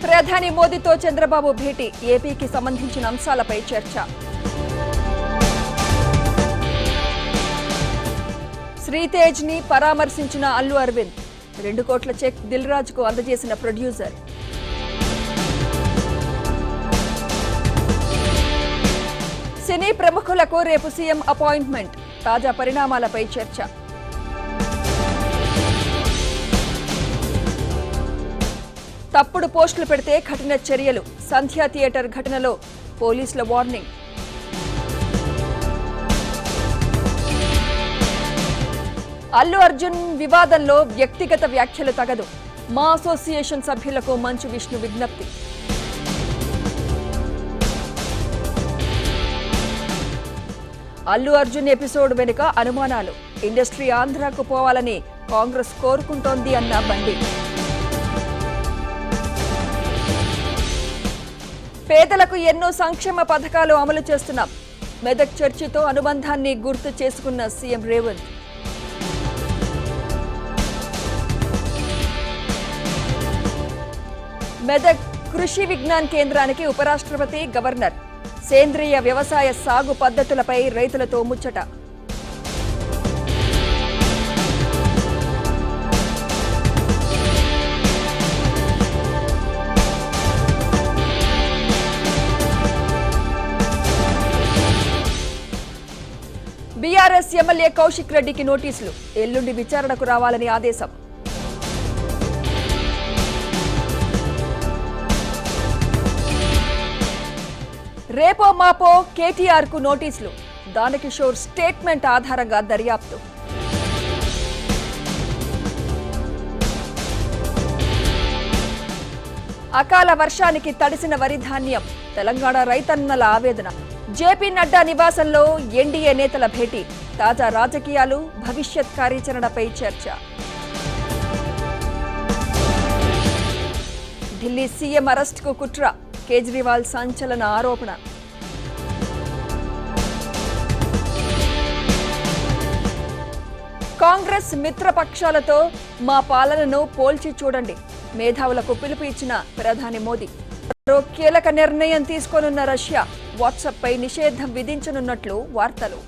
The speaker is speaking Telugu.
ప్రధాని మోదీతో చంద్రబాబు భేటీ, ఏపీకి సంబంధించిన అంశాలపై చర్చ. శ్రీతేజ్ ని పరామర్శించిన అల్లు అరవింద్, 2 కోట్ల చెక్ దిల్ రాజుకు అందజేసిన ప్రొడ్యూసర్. సినీ ప్రముఖులకు రేపు సీఎం అపాయింట్మెంట్, తాజా పరిణామాలపై చర్చ. తప్పుడు పోస్టులు పెడితే కఠిన చర్యలు, సంధ్యా థియేటర్ ఘటనలో పోలీసుల వార్నింగ్. అల్లు అర్జున్ వివాదంలో వ్యక్తిగత వ్యాఖ్యలు తగదు, మా అసోసియేషన్ సభ్యులకు మంచు విష్ణు విజ్ఞప్తి. అల్లు అర్జున్ ఎపిసోడ్ వెనుక అనుమానాలు, ఇండస్ట్రీ ఆంధ్రాకు పోవాలని కాంగ్రెస్ కోరుకుంటోంది అన్న బండి. పేదలకు ఎన్నో సంక్షేమ పథకాలు అమలు చేస్తున్నాం, మెదక్ చర్చితో అనుబంధాన్ని గుర్తు చేసుకున్న సీఎం రేవంత్. మెదక్ కృషి విజ్ఞాన్ కేంద్రానికి ఉపరాష్ట్రపతి, గవర్నర్. సేంద్రియ వ్యవసాయ సాగు పద్ధతులపై రైతులతో ముచ్చట. బీఆర్ఎస్ ఎమ్మెల్యే కౌశిక్ రెడ్డికి నోటీసులు, ఎల్లుండి విచారణకు రావాలని ఆదేశం. రేపో మాపో కేటీఆర్ కు నోటీసులు, దానకిషోర్ స్టేట్మెంట్ ఆధారంగా దర్యాప్తు. అకాల వర్షానికి తడిసిన వరి ధాన్యం, తెలంగాణ రైతన్నల ఆవేదన. జేపీ నడ్డా నివాసంలో ఎన్డీఏ నేతల భేటీ, తాజా రాజకీయాలు, భవిష్యత్ కార్యాచరణపై చర్చ. ఢిల్లీ సీఎం అరెస్టుకు కుట్ర, కేజ్రీవాల్ సంచలన ఆరోపణ. కాంగ్రెస్ మిత్రపక్షాలతో మా పాలనను పోల్చి చూడండి, మేధావులకు పిలుపు ఇచ్చిన ప్రధాని మోదీ. మరో కీలక నిర్ణయం తీసుకోనున్న రష్యా, వాట్సాప్పై నిషేధం విధించనున్నట్లు వార్తలు.